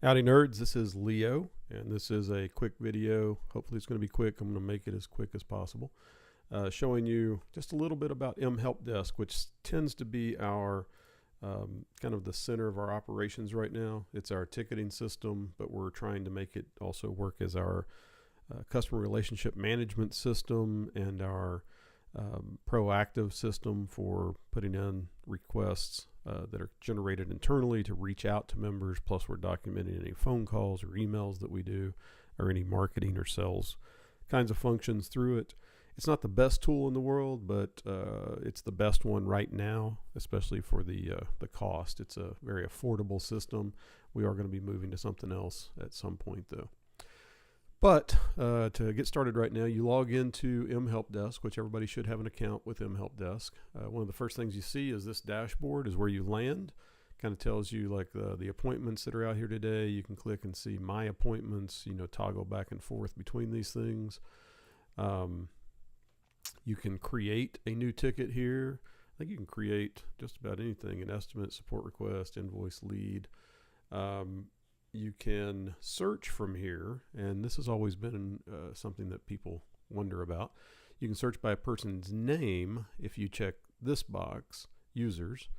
Howdy nerds, this is Leo, and this is a quick video. Hopefully it's going to be quick. I'm going to make it as quick as possible. Showing you just a little bit about MHelpDesk, which tends to be our kind of the center of our operations right now. It's our ticketing system, but we're trying to make it also work as our customer relationship management system and our proactive system for putting in requests that are generated internally to reach out to members. Plus, we're documenting any phone calls or emails that we do, or any marketing or sales kinds of functions through it. It's not the best tool in the world, but it's the best one right now, especially for the cost. It's a very affordable system. We are going to be moving to something else at some point, though. But to get started right now, you log into MHelpDesk, which everybody should have an account with MHelpDesk. One of the first things you see is this dashboard is where you land. Kind of tells you like the appointments that are out here today. You can click and see my appointments, toggle back and forth between these things. You can create a new ticket here. I think you can create just about anything: an estimate, support request, invoice, lead. You can search from here, and this has always been something that people wonder about. You can search by a person's name if you check this box, users,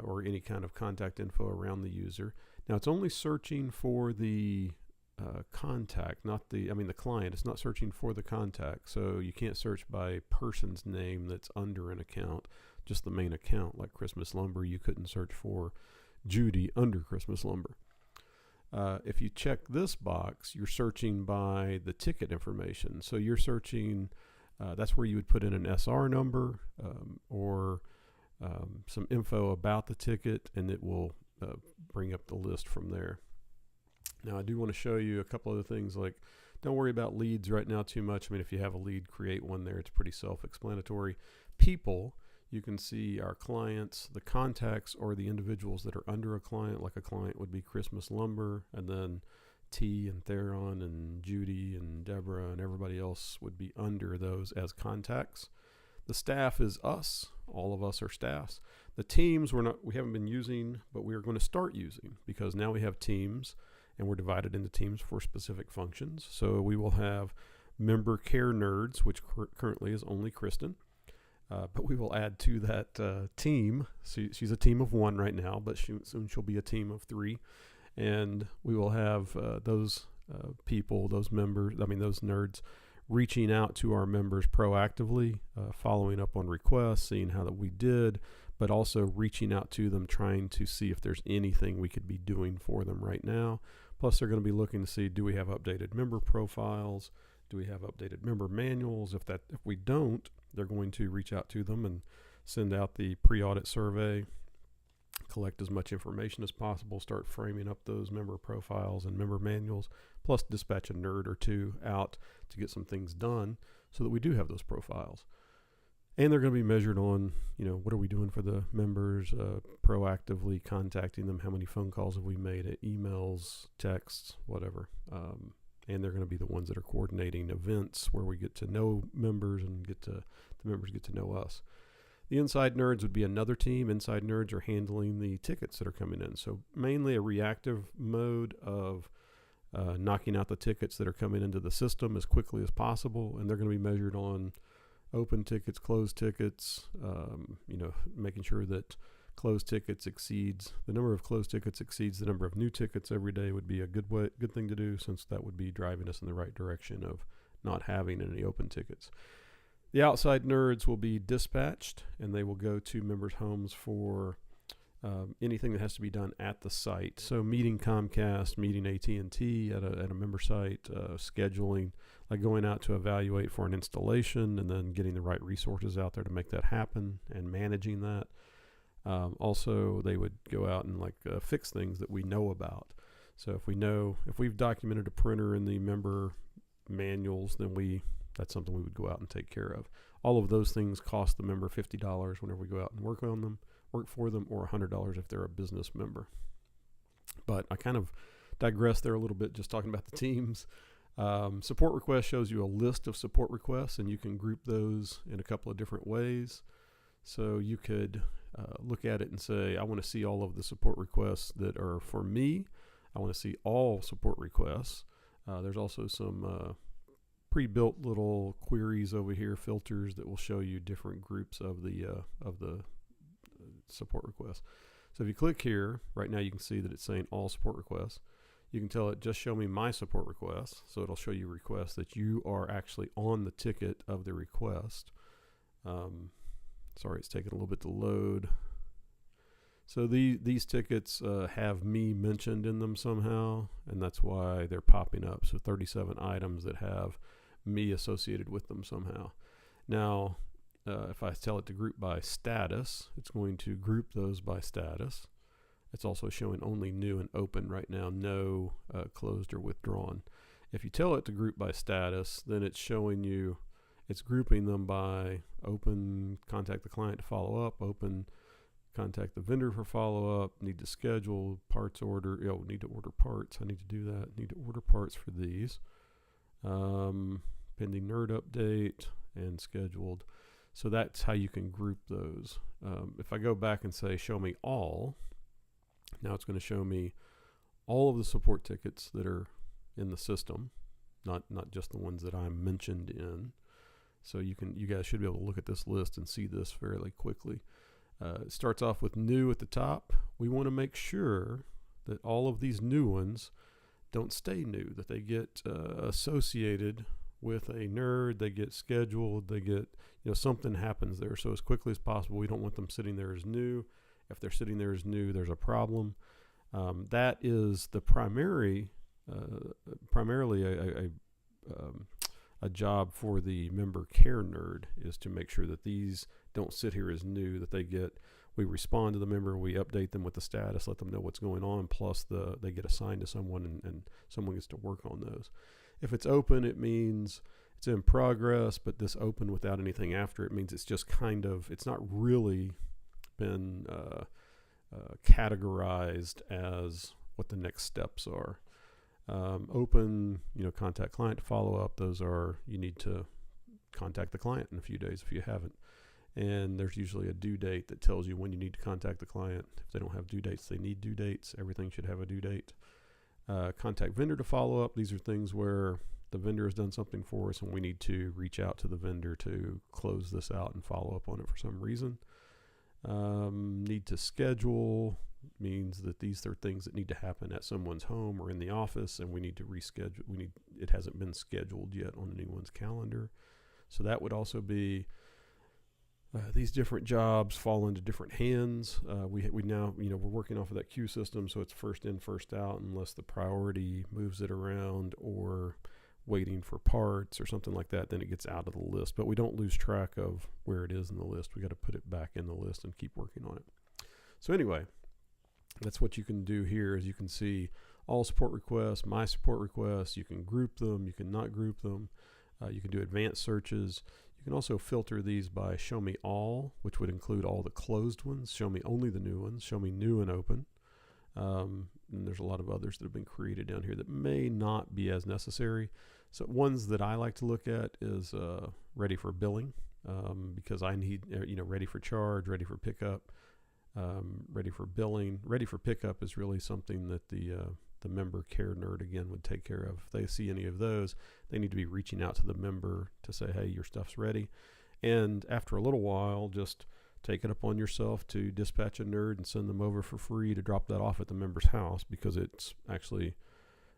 or any kind of contact info around the user. Now, it's only searching for the contact, not the client. It's not searching for the contact, so you can't search by person's name that's under an account, just the main account. Like Christmas Lumber, you couldn't search for Judy under Christmas Lumber. If you check this box, you're searching by the ticket information. So you're searching, that's where you would put in an SR number or some info about the ticket, and it will bring up the list from there. Now, I do want to show you a couple other things, like don't worry about leads right now too much. If you have a lead, create one there. It's pretty self-explanatory. People, you can see our clients, the contacts, or the individuals that are under a client. Like a client would be Christmas Lumber, and then T and Theron and Judy and Deborah and everybody else would be under those as contacts. The staff is us. All of us are staffs. The teams we haven't been using, but we are going to start using, because now we have teams and we're divided into teams for specific functions. So we will have member care nerds, which currently is only Kristen. But we will add to that team. So she's a team of one right now, but soon she'll be a team of 3. And we will have those people, those members, those nerds, reaching out to our members proactively, following up on requests, seeing how that we did, but also reaching out to them, trying to see if there's anything we could be doing for them right now. Plus, they're going to be looking to see, do we have updated member profiles? Do we have updated member manuals? If we don't, they're going to reach out to them and send out the pre-audit survey, collect as much information as possible, start framing up those member profiles and member manuals, plus dispatch a nerd or 2 out to get some things done so that we do have those profiles. And they're going to be measured on, what are we doing for the members, proactively contacting them, how many phone calls have we made, emails, texts, whatever. And they're going to be the ones that are coordinating events where we get to know members and the members get to know us. The inside nerds would be another team. Inside nerds are handling the tickets that are coming in. So mainly a reactive mode of knocking out the tickets that are coming into the system as quickly as possible. And they're going to be measured on open tickets, closed tickets, making sure that the number of closed tickets exceeds the number of new tickets every day would be a good thing to do, since that would be driving us in the right direction of not having any open tickets. The outside nerds will be dispatched, and they will go to members' homes for anything that has to be done at the site. So meeting Comcast, meeting AT&T at a member site, scheduling, like going out to evaluate for an installation and then getting the right resources out there to make that happen and managing that. Also, they would go out and fix things that we know about. So if we've documented a printer in the member manuals, then that's something we would go out and take care of. All of those things cost the member $50 whenever we go out and work for them, or $100 if they're a business member. But I kind of digress there a little bit, just talking about the teams. Support request shows you a list of support requests, and you can group those in a couple of different ways. So you could look at it and say, I want to see all of the support requests that are for me. I want to see all support requests. There's also some pre-built little queries over here, filters that will show you different groups of the support requests. So if you click here, right now you can see that it's saying all support requests. You can tell it just show me my support requests, so it'll show you requests that you are actually on the ticket of the request. Sorry, it's taking a little bit to load. So these tickets have me mentioned in them somehow, and that's why they're popping up. So 37 items that have me associated with them somehow. Now, if I tell it to group by status, it's going to group those by status. It's also showing only new and open right now, no closed or withdrawn. If you tell it to group by status, then it's showing you, it's grouping them by open, contact the client to follow up, open, contact the vendor for follow-up, need to schedule, parts order, need to order parts, I need to do that, need to order parts for these, pending nerd update, and scheduled. So that's how you can group those. If I go back and say show me all, now it's going to show me all of the support tickets that are in the system, not just the ones that I'm mentioned in. So you guys should be able to look at this list and see this fairly quickly. It starts off with new at the top. We want to make sure that all of these new ones don't stay new, that they get associated with a nerd, they get scheduled, they get, something happens there. So as quickly as possible, we don't want them sitting there as new. If they're sitting there as new, there's a problem. That is the primarily a job for the member care nerd, is to make sure that these don't sit here as new, that we respond to the member, we update them with the status, let them know what's going on, plus they get assigned to someone and someone gets to work on those. If it's open, it means it's in progress, but this open without anything after it means it's just it's not really been categorized as what the next steps are. Open, contact client to follow up. Those are, you need to contact the client in a few days if you haven't. And there's usually a due date that tells you when you need to contact the client. If they don't have due dates, they need due dates. Everything should have a due date. Contact vendor to follow up. These are things where the vendor has done something for us and we need to reach out to the vendor to close this out and follow up on it for some reason. Need to schedule means that these are things that need to happen at someone's home or in the office, and we need to reschedule. It hasn't been scheduled yet on anyone's calendar. So that would also be these different jobs fall into different hands. We now, we're working off of that queue system, so it's first in, first out, unless the priority moves it around or waiting for parts or something like that, then it gets out of the list. But we don't lose track of where it is in the list. We got to put it back in the list and keep working on it. So anyway, that's what you can do here. Is you can see all support requests, my support requests. You can group them, you can not group them. You can do advanced searches. You can also filter these by show me all, which would include all the closed ones, show me only the new ones, show me new and open. And there's a lot of others that have been created down here that may not be as necessary. So ones that I like to look at is ready for billing, because I need, ready for charge, ready for pickup, ready for billing. Ready for pickup is really something that the member care nerd, again, would take care of. If they see any of those, they need to be reaching out to the member to say, hey, your stuff's ready. And after a little while, just take it upon yourself to dispatch a nerd and send them over for free to drop that off at the member's house, because it's actually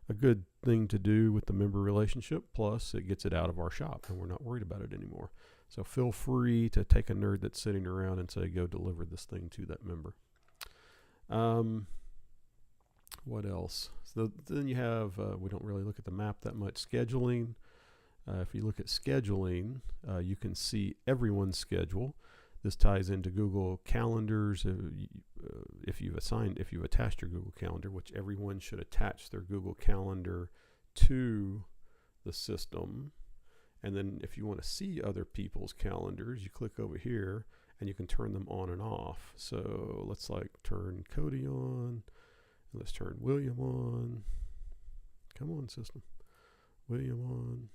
a good thing to do with the member relationship. Plus, it gets it out of our shop and we're not worried about it anymore. So feel free to take a nerd that's sitting around and say, go deliver this thing to that member. What else? So then you have, we don't really look at the map that much, scheduling. If you look at scheduling, you can see everyone's schedule. This ties into Google Calendars. If you've attached your Google Calendar, which everyone should attach their Google Calendar to the system. And then if you want to see other people's calendars, you click over here and you can turn them on and off. So let's turn Cody on. Let's turn William on. Come on, system. William on.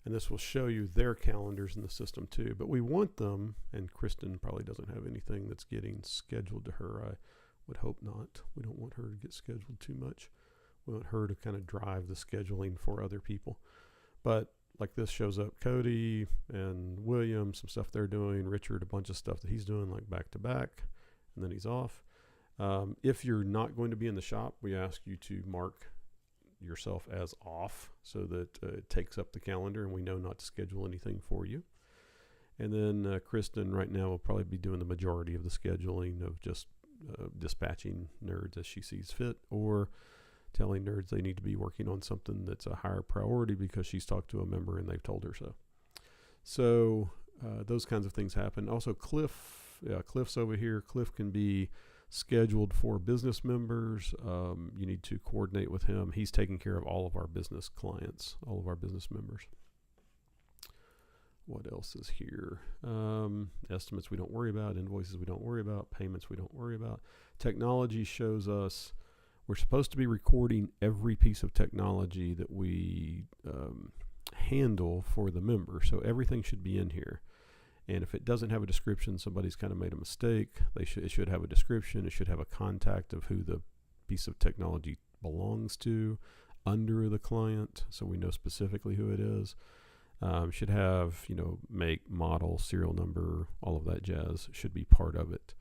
And this will show you their calendars in the system too. But we want them, and Kristen probably doesn't have anything that's getting scheduled to her. I Would hope not. We don't want her to get scheduled too much. We want her to kind of drive the scheduling for other people. But like this shows up Cody and William, some stuff they're doing, Richard, a bunch of stuff that he's doing like back to back, and then he's off. If you're not going to be in the shop, we ask you to mark yourself as off so that it takes up the calendar and we know not to schedule anything for you. And then Kristen right now will probably be doing the majority of the scheduling of just dispatching nerds as she sees fit, or telling nerds they need to be working on something that's a higher priority because she's talked to a member and they've told her so. So those kinds of things happen. Also Cliff's over here. Cliff can be scheduled for business members. You need to coordinate with him. He's taking care of all of our business clients, all of our business members. What else is here? Estimates we don't worry about. Invoices we don't worry about. Payments we don't worry about. Technology shows us we're supposed to be recording every piece of technology that we handle for the member. So everything should be in here. And if it doesn't have a description, somebody's kind of made a mistake. It should have a description. It should have a contact of who the piece of technology belongs to under the client, so we know specifically who it is. Should have, make, model, serial number, all of that jazz should be part of it.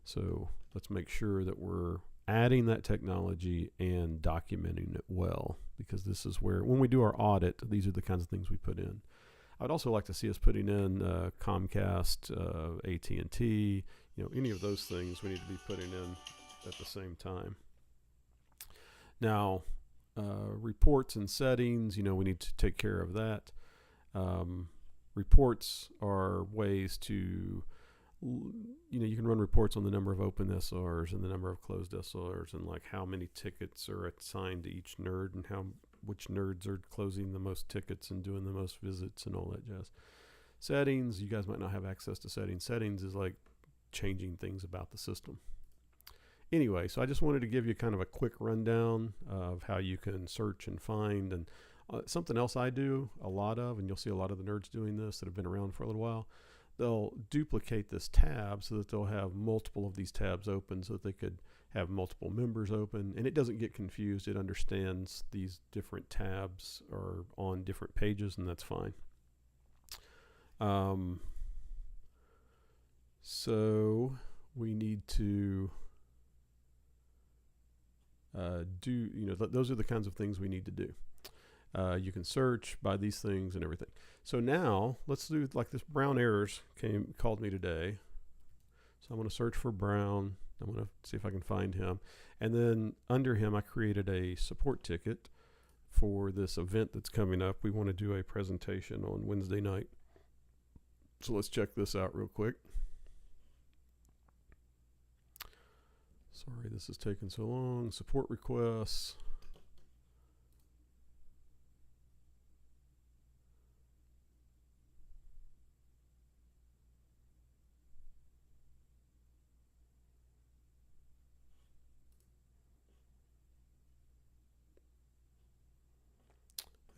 So let's make sure that we're adding that technology and documenting it well, because this is where, when we do our audit, these are the kinds of things we put in. I'd also like to see us putting in Comcast, AT&T, any of those things we need to be putting in at the same time. Now, reports and settings, we need to take care of that. Reports are ways to, you can run reports on the number of open SRs and the number of closed SRs and like how many tickets are assigned to each nerd and which nerds are closing the most tickets and doing the most visits and all that jazz. Settings, you guys might not have access to settings. Settings is like changing things about the system. Anyway, so I just wanted to give you kind of a quick rundown of how you can search and find. And something else I do a lot of, and you'll see a lot of the nerds doing this that have been around for a little while, they'll duplicate this tab so that they'll have multiple of these tabs open so that they could have multiple members open, and it doesn't get confused. It understands these different tabs are on different pages, and that's fine. So we need to those are the kinds of things we need to do. You can search by these things and everything. So now let's do like this. Brown Errors called me today. So I'm going to search for Brown. I'm going to see if I can find him. And then under him, I created a support ticket for this event that's coming up. We want to do a presentation on Wednesday night. So let's check this out real quick. Sorry, this is taking so long. Support requests.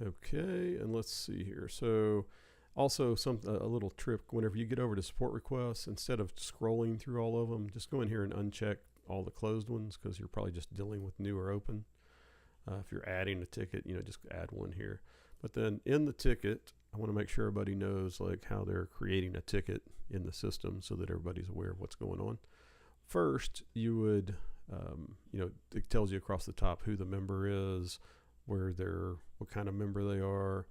Okay, and let's see here. So also a little trick, whenever you get over to support requests, instead of scrolling through all of them, just go in here and uncheck all the closed ones, because you're probably just dealing with new or open. If you're adding a ticket, just add one here. But then in the ticket, I want to make sure everybody knows like how they're creating a ticket in the system so that everybody's aware of what's going on. First, you would, it tells you across the top who the member is, what kind of member they are.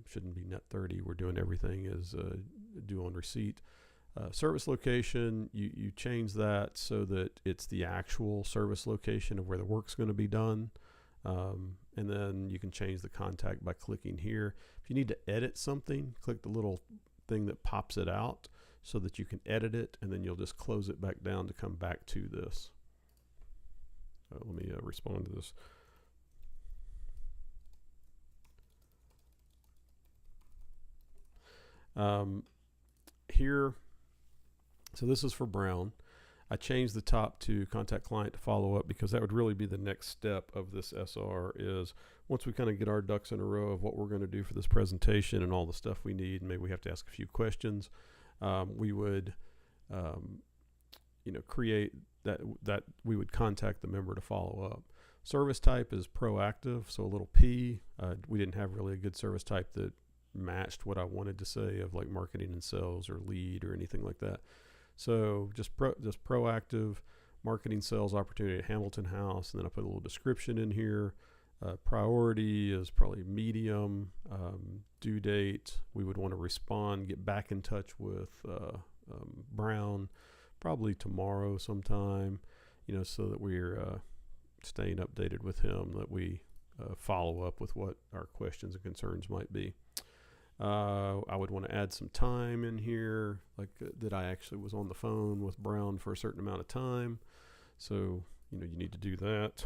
Shouldn't be net 30. We're doing everything as due on receipt. Service location, you change that so that it's the actual service location of where the work's going to be done. And then you can change the contact by clicking here. If you need to edit something, click the little thing that pops it out so that you can edit it, and then you'll just close it back down to come back to this. Let me respond to this. Here, so this is for Brown. I changed the top to contact client to follow up, because that would really be the next step of this SR. Is once we kind of get our ducks in a row of what we're going to do for this presentation and all the stuff we need, and maybe we have to ask a few questions, we would create that we would contact the member to follow up. Service type is proactive, so a little P. We didn't have really a good service type that matched what I wanted to say of like marketing and sales or lead or anything like that. So just proactive marketing sales opportunity at Hamilton House, and then I put a little description in here. Priority is probably medium. Due date, we would want to respond, get back in touch with Brown probably tomorrow sometime, so that we're staying updated with him, that we follow up with what our questions and concerns might be. I would want to add some time in here, like that I actually was on the phone with Brown for a certain amount of time. So, you need to do that.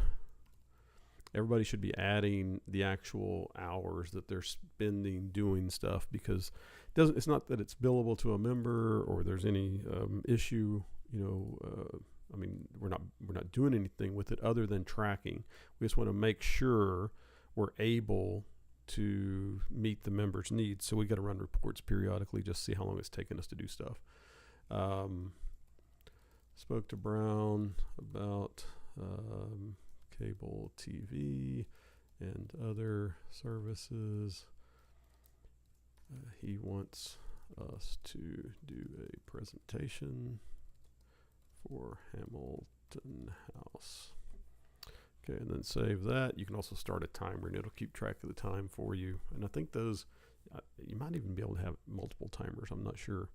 Everybody should be adding the actual hours that they're spending doing stuff, because it's not that it's billable to a member or there's any issue. We're not doing anything with it other than tracking. We just want to make sure we're able to meet the members' needs. So we got to run reports periodically, just see how long it's taken us to do stuff. Spoke to Brown about cable TV and other services. He wants us to do a presentation for Hamilton House. Okay, and then save that. You can also start a timer, and it'll keep track of the time for you. And I think those, you might even be able to have multiple timers. I'm not sure.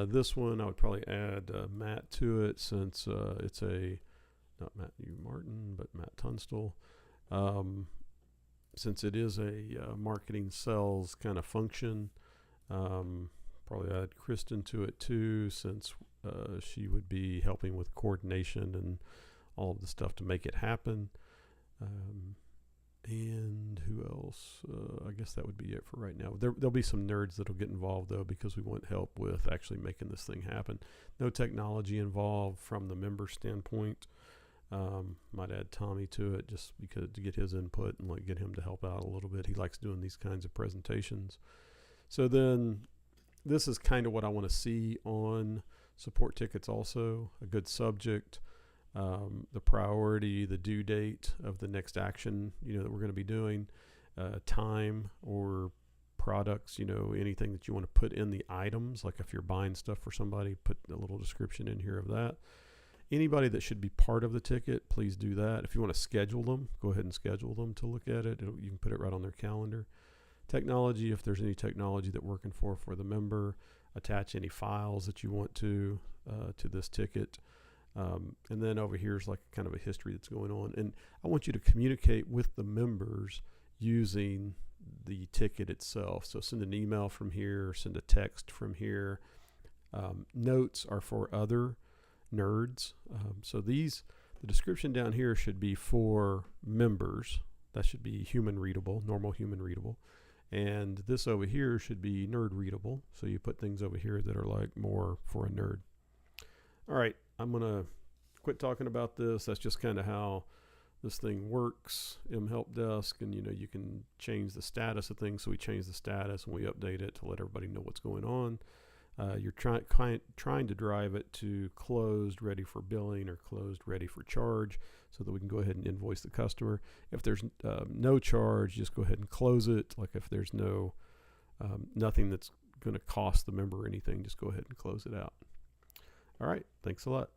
This one, I would probably add Matt to it, since it's not Matthew Martin, but Matt Tunstall. Since it is a marketing sales kind of function, probably add Kristen to it too, since she would be helping with coordination and all of the stuff to make it happen. And who else? I guess that would be it for right now. There'll be some nerds that'll get involved, though, because we want help with actually making this thing happen. No technology involved from the member standpoint. Might add Tommy to it just because to get his input and get him to help out a little bit. He likes doing these kinds of presentations. So then this is kind of what I want to see on support tickets also. A good subject, the priority, the due date of the next action, that we're going to be doing, time or products, anything that you want to put in the items. Like if you're buying stuff for somebody, put a little description in here of that. Anybody that should be part of the ticket, please do that. If you want to schedule them, go ahead and schedule them to look at it. You can put it right on their calendar. Technology, if there's any technology that working for the member, attach any files that you want to this ticket. And then over here is like kind of a history that's going on. And I want you to communicate with the members using the ticket itself. So send an email from here, send a text from here. Notes are for other nerds. So the description down here should be for members. That should be human readable, normal human readable. And this over here should be nerd readable. So you put things over here that are like more for a nerd. All right, I'm going to quit talking about this. That's just kind of how this thing works, MHelpDesk. And, you can change the status of things. So we change the status and we update it to let everybody know what's going on. You're trying to drive it to closed, ready for billing, or closed, ready for charge, so that we can go ahead and invoice the customer. If there's no charge, just go ahead and close it. Like if there's nothing that's going to cost the member anything, just go ahead and close it out. All right, thanks a lot.